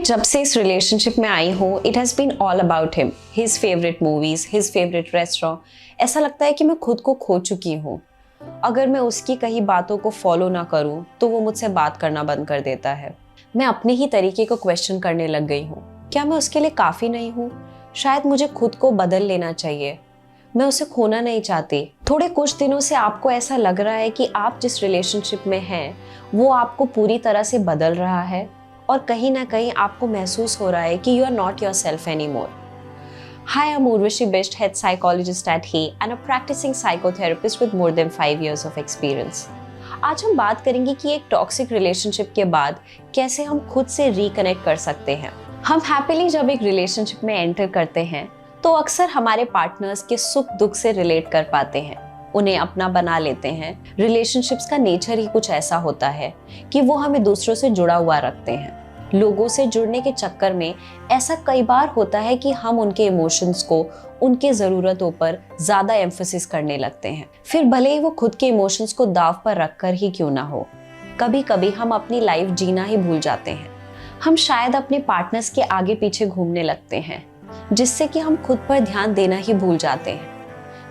जब से इस रिलेशनशिप में आई हूँ, it has been all about him, his favourite movies, his favourite restaurant. ऐसा लगता है कि मैं खुद को खो चुकी हूँ। अगर मैं उसकी कही बातों को फॉलो ना करूँ तो वो मुझसे बात करना बंद कर देता है। मैं अपने ही तरीके को क्वेश्चन करने लग गई हूँ। क्या मैं उसके लिए काफ़ी नहीं हूँ? शायद मुझे खुद को बदल लेना चाहिए। मैं उसे खोना नहीं चाहती। थोड़े कुछ दिनों से आपको ऐसा लग रहा है कि आप जिस रिलेशनशिप में हैं वो आपको पूरी तरह से बदल रहा है और कहीं ना कहीं आपको महसूस हो रहा है कि you are not yourself any more. Hi, I'm Urvashi Bisht, head psychologist at HE and a practicing psychotherapist with more than 5 years of experience. आज हम बात करेंगे कि एक टॉक्सिक रिलेशनशिप के बाद कैसे हम खुद से रिकनेक्ट कर सकते हैं। हम हैप्पीली जब एक रिलेशनशिप में एंटर करते हैं तो अक्सर हमारे पार्टनर्स के सुख दुख से रिलेट कर पाते हैं, उन्हें अपना बना लेते हैं। रिलेशनशिप्स का नेचर ही कुछ ऐसा होता है कि वो हमें दूसरों से जुड़ा हुआ रखते हैं। लोगों से जुड़ने के चक्कर में ऐसा कई बार होता है कि हम उनके इमोशंस को, उनके ज़रूरतों पर ज़्यादा एम्फोसिस करने लगते हैं, फिर भले ही वो खुद के इमोशंस को दाव पर रखकर ही क्यों ना हो। कभी कभी हम अपनी लाइफ जीना ही भूल जाते हैं। हम शायद अपने पार्टनर्स के आगे पीछे घूमने लगते हैं, जिससे कि हम खुद पर ध्यान देना ही भूल जाते हैं।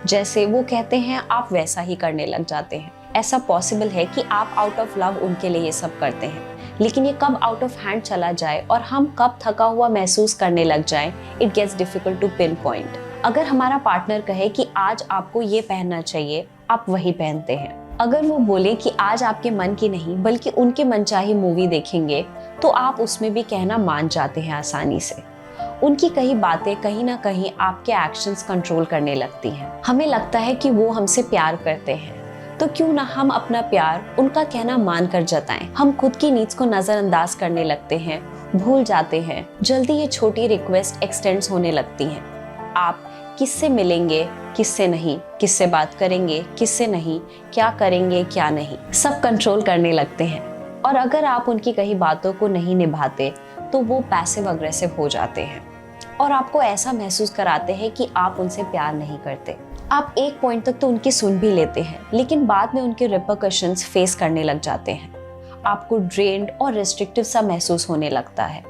जैसे वो कहते हैं आप वैसा ही करने लग जाते हैं। ऐसा पॉसिबल है कि आप आउट ऑफ लव उनके लिए ये सब करते हैं, लेकिन ये कब आउट ऑफ हैंड चला जाए और हम कब थका हुआ महसूस करने लग जाएं, it gets difficult to pinpoint. अगर हमारा पार्टनर कहे कि आज आपको ये पहनना चाहिए, आप वही पहनते हैं। अगर वो बोले कि आज आपके मन की नहीं बल्कि उनके मनचाही मूवी देखेंगे, तो आप उसमें भी कहना मान जाते हैं आसानी से। उनकी कही बातें कहीं ना कहीं आपके एक्शंस कंट्रोल करने लगती हैं। हमें लगता है कि वो हमसे प्यार करते हैं, तो क्यों ना हम अपना प्यार उनका कहना मानकर जताएं। हम खुद की नीड्स को नजरअंदाज करने लगते हैं, भूल जाते हैं। जल्दी ये छोटी रिक्वेस्ट एक्सटेंड्स होने लगती हैं। आप किससे मिलेंगे, किससे नहीं, किससे बात करेंगे, किससे नहीं, क्या करेंगे, क्या नहीं, सब कंट्रोल करने लगते हैं। और अगर आप उनकी कही बातों को नहीं निभाते तो वो पैसिव अग्रेसिव हो जाते हैं और आपको ऐसा महसूस कराते हैं कि आप उनसे प्यार नहीं करते। आप एक पॉइंट तक तो उनकी सुन भी लेते हैं, लेकिन बाद में उनके रिपरकशंस फेस करने लग जाते हैं। आपको ड्रेन्ड और रिस्ट्रिक्टिव सा महसूस होने लगता है,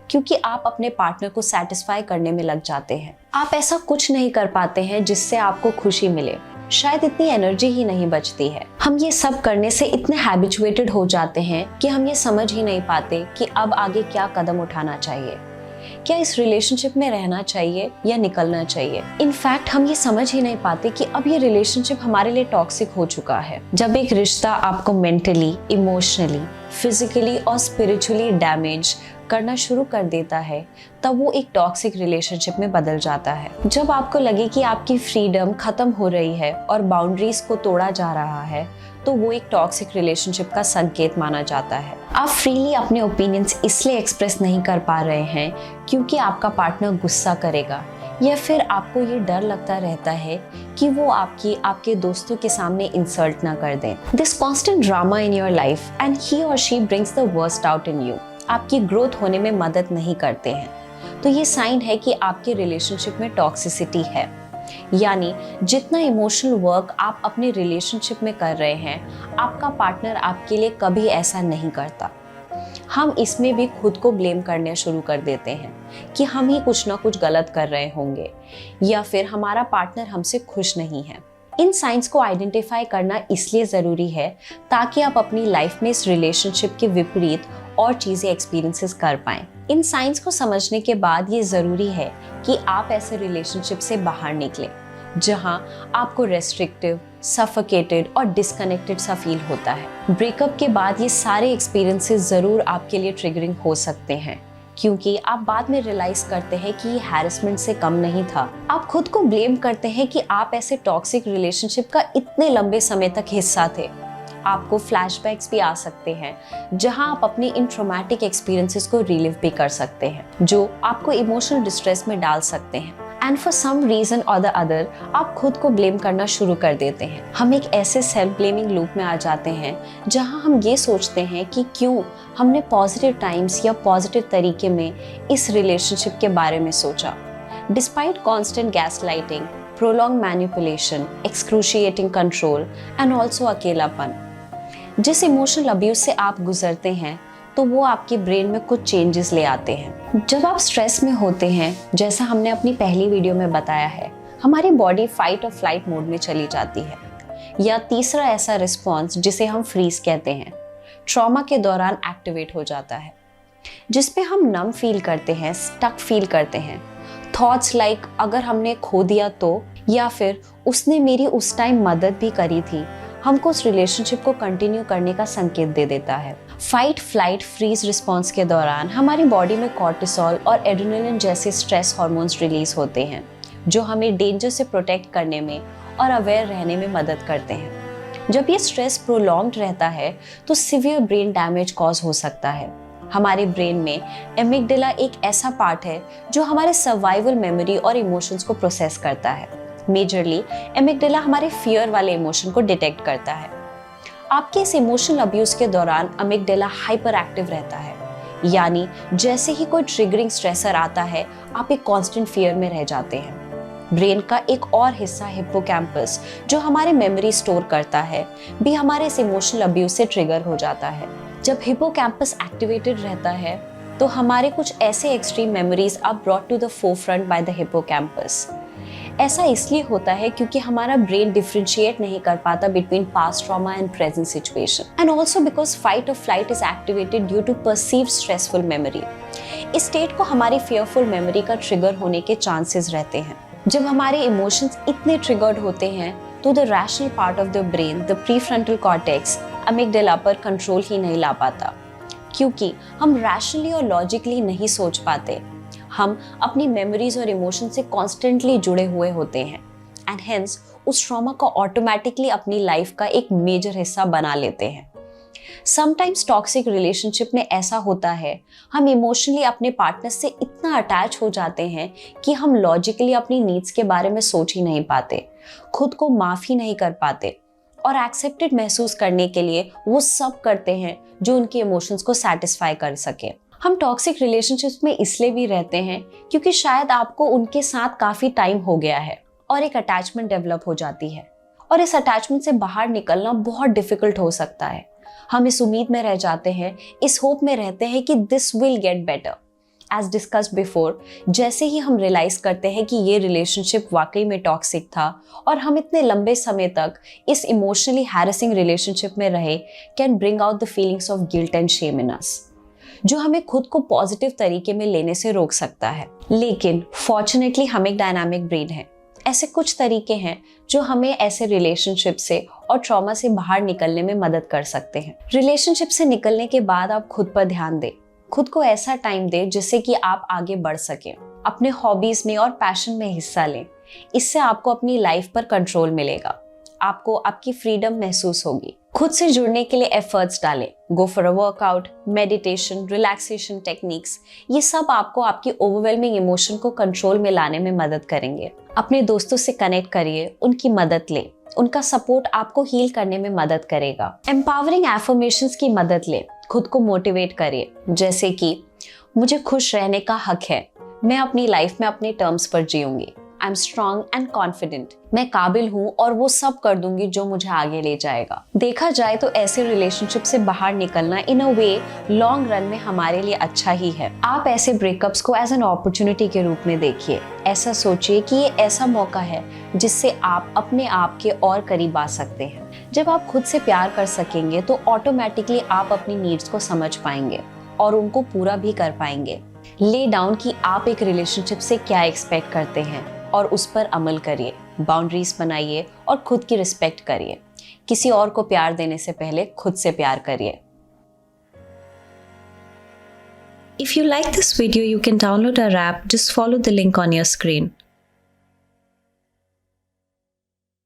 क्योंकि आप अपने पार्टनर को सेटिस्फाई करने में लग जाते हैं। आप ऐसा कुछ नहीं कर पाते हैं जिससे आपको खुशी मिले। शायद इतनी एनर्जी ही नहीं बचती है। हम ये सब करने से इतने हैबिचुएटेड हो जाते हैं कि हम ये समझ ही नहीं पाते कि अब आगे क्या कदम उठाना चाहिए। क्या इस रिलेशनशिप में रहना चाहिए या निकलना चाहिए? इनफैक्ट हम ये समझ ही नहीं पाते कि अब ये रिलेशनशिप हमारे लिए टॉक्सिक हो चुका है। जब एक रिश्ता आपको मेंटली, इमोशनली, फिजिकली और स्पिरिचुअली डैमेज करना शुरू कर देता है, तब वो एक टॉक्सिक रिलेशनशिप में बदल जाता है। जब आपको लगे कि आपकी फ्रीडम खत्म हो रही है और बाउंड्रीज को तोड़ा जा रहा है, तो वो एक टॉक्सिक रिलेशनशिप का संकेत माना जाता है। आप फ्रीली अपने ओपिनियंस इसलिए एक्सप्रेस नहीं कर पा रहे हैं क्योंकि आपका पार्टनर गुस्सा करेगा, या फिर आपको ये डर लगता रहता है कि वो आपके दोस्तों के सामने इंसल्ट ना कर दें। This constant drama in your life and he और she brings the worst out in you आपकी ग्रोथ होने में मदद नहीं करते हैं। तो ये साइन है कि आपके रिलेशनशिप में टॉक्सिसिटी है। यानी जितना इमोशनल वर्क आप अपने रिलेशनशिप में कर रहे हैं, आपका पार्टनर आपके लिए कभी ऐसा नहीं करता। हम इसमें भी खुद को ब्लेम करने शुरू कर देते हैं कि हम ही कुछ ना कुछ गलत कर रहे होंगे, या फिर हमारा पार्टनर हमसे खुश नहीं है। इन साइंस को आइडेंटिफाई करना इसलिए ज़रूरी है ताकि आप अपनी लाइफ में इस रिलेशनशिप के विपरीत और चीज़ें एक्सपीरियंसेस कर पाएं। इन साइंस को समझने के बाद ये ज़रूरी है कि आप ऐसे रिलेशनशिप से बाहर निकलें जहां आपको रेस्ट्रिक्टिव, सफोकेटेड और डिस्कनेक्टेड सा फील होता है। ब्रेकअप के बाद ये सारे एक्सपीरियंसेस ज़रूर आपके लिए ट्रिगरिंग हो सकते हैं, क्योंकि आप बाद में रियलाइज करते हैं कि ये हैरेसमेंट से कम नहीं था। आप खुद को ब्लेम करते हैं कि आप ऐसे टॉक्सिक रिलेशनशिप का इतने लंबे समय तक हिस्सा थे। आपको फ्लैशबैक्स भी आ सकते हैं जहां आप अपनी इन ट्रॉमेटिक एक्सपीरियंसेस को रिलीव भी कर सकते हैं, जो आपको इमोशनल डिस्ट्रेस में डाल सकते हैं। एंड फॉर सम रीजन और द अदर आप खुद को ब्लेम करना शुरू कर देते हैं। हम एक ऐसे सेल्फ ब्लेमिंग लूप में आ जाते हैं जहां हम ये सोचते हैं कि क्यों हमने पॉजिटिव टाइम्स या पॉजिटिव तरीके में इस रिलेशनशिप के बारे में सोचा। Despite constant gaslighting, prolong manipulation, excruciating control and also अकेलापन। जिस इमोशनल अब्यूज से आप गुजरते हैं तो वो आपके ब्रेन में कुछ चेंजेस ले आते हैं। जब आप स्ट्रेस में होते हैं, जैसा हमने अपनी पहली वीडियो में बताया है, हमारी बॉडी फाइट और फ्लाइट मोड में चली जाती है। या तीसरा ऐसा रिस्पॉन्स जिसे हम फ्रीज कहते हैं, ट्रॉमा के दौरान एक्टिवेट हो जाता है, जिसपे हम नम फील करते हैं, स्टक फील करते हैं। थॉट्स लाइक अगर हमने खो दिया तो, या फिर उसने मेरी उस टाइम मदद भी करी थी, हमको उस रिलेशनशिप को कंटिन्यू करने का संकेत दे देता है। फाइट फ्लाइट फ्रीज रिस्पॉन्स के दौरान हमारी बॉडी में कॉर्टिसोल और एड्रेनलिन जैसे स्ट्रेस हार्मोन्स रिलीज होते हैं, जो हमें डेंजर से प्रोटेक्ट करने में और अवेयर रहने में मदद करते हैं। जब ये स्ट्रेस प्रोलॉन्ग्ड रहता है तो सीवियर ब्रेन डैमेज कॉज हो सकता है। हमारे ब्रेन में एमिगडाला एक ऐसा पार्ट है जो हमारे सर्वाइवल मेमोरी और इमोशंस को प्रोसेस करता है। मेजरली एमिगडाला हमारे फियर वाले इमोशन को डिटेक्ट करता है। आपके इस इमोशनल अब्यूज के दौरान एमिगडाला हाइपर एक्टिव रहता है, यानी जैसे ही कोई ट्रिगरिंग स्ट्रेसर आता है आप एक कांस्टेंट फियर में रह जाते हैं। ब्रेन का एक और हिस्सा हिप्पोकैम्पस, जो हमारे मेमोरी स्टोर करता है, भी हमारे इस इमोशनल अब्यूज से ट्रिगर हो जाता है। जब हिप्पोकैम्पस एक्टिवेटेड रहता है तो हमारे कुछ ऐसे extreme memories are brought to the forefront by the hippocampus. ऐसा इसलिए होता है क्योंकि हमारा ब्रेन डिफरेंशिएट नहीं कर पाता between past trauma and present situation, and also because fight और flight is activated due to perceived stressful memory. इस स्टेट को हमारी फियरफुल मेमोरी का ट्रिगर होने के चांसेस रहते हैं। जब हमारे इमोशंस इतने ट्रिगर्ड होते हैं तो the rational part of the brain, the prefrontal cortex, amygdala पर कंट्रोल ही नहीं ला पाता, क्योंकि हम रैशनली और लॉजिकली नहीं सोच पाते। हम अपनी मेमोरीज और इमोशन से कॉन्स्टेंटली जुड़े हुए होते हैं, एंड हेंस उस ट्रॉमा को ऑटोमेटिकली अपनी लाइफ का एक मेजर हिस्सा बना लेते हैं। समटाइम्स टॉक्सिक रिलेशनशिप में ऐसा होता है, हम इमोशनली अपने पार्टनर से इतना अटैच हो जाते हैं कि हम लॉजिकली अपनी नीड्स के बारे में सोच ही नहीं पाते, खुद को माफ ही नहीं कर पाते, और एक्सेप्टेड महसूस करने के लिए वो सब करते हैं जो उनके इमोशंस को सेटिस्फाई कर सके। हम टॉक्सिक रिलेशनशिप्स में इसलिए भी रहते हैं क्योंकि शायद आपको उनके साथ काफी टाइम हो गया है और एक अटैचमेंट डेवलप हो जाती है, और इस अटैचमेंट से बाहर निकलना बहुत डिफिकल्ट हो सकता है। हम इस उम्मीद में रह जाते हैं, इस होप में रहते हैं कि this will get better. As discussed before, जैसे ही हम रियलाइज करते हैं कि ये रिलेशनशिप वाकई में टॉक्सिक था और हम इतने लंबे समय तक इस इमोशनली हैरेसिंग रिलेशनशिप में रहे, can bring out the feelings of guilt and shame in us, जो हमें खुद को पॉजिटिव तरीके में लेने से रोक सकता है। लेकिन फॉर्चुनेटली हम एक डायनामिक ब्रेन है। ऐसे कुछ तरीके हैं जो हमें ऐसे रिलेशनशिप से और ट्रॉमा से बाहर निकलने में मदद कर सकते हैं। रिलेशनशिप से निकलने के बाद आप खुद पर ध्यान दें, खुद को ऐसा टाइम दें जिससे कि आप आगे बढ़ सकें, अपने हॉबीज में और पैशन में हिस्सा लें। इससे आपको अपनी लाइफ पर कंट्रोल मिलेगा, आपको आपकी फ्रीडम महसूस होगी। खुद से जुड़ने के लिए एफर्ट्स डालें, go for a workout, meditation, relaxation techniques, ये सब आपको आपकी ओवरवेलमिंग इमोशन को कंट्रोल में लाने में मदद करेंगे। अपने दोस्तों से कनेक्ट करिए, उनकी मदद लें, उनका सपोर्ट आपको हील करने में मदद करेगा। एम्पावरिंग एफर्मेशंस की मदद लें, खुद को मोटिवेट करिए, जैसे कि मुझे खुश रहने का हक है, मैं अपनी लाइफ में अपने टर्म्स पर जीऊंगी, I am strong and confident, मैं काबिल हूँ और वो सब कर दूंगी जो मुझे आगे ले जाएगा। देखा जाए तो ऐसे रिलेशनशिप से बाहर निकलना इन अ वे लॉन्ग रन में हमारे लिए अच्छा ही है। आप ऐसे ब्रेकअप्स को एज एन अपॉर्चुनिटी के रूप में देखिए। ऐसा सोचिए कि ये ऐसा मौका है जिससे आप अपने आप के और करीब आ सकते हैं। जब आप खुद से प्यार कर सकेंगे तो ऑटोमेटिकली आप अपनी नीड्स को समझ पाएंगे और उनको पूरा भी कर पाएंगे। ले डाउन कि आप एक रिलेशनशिप से क्या एक्सपेक्ट करते हैं और उस पर अमल करिए, बाउंड्रीज बनाइए और खुद की रिस्पेक्ट करिए। किसी और को प्यार देने से पहले खुद से प्यार करिए। If you like this video, you can download our app. Just follow the link on your screen.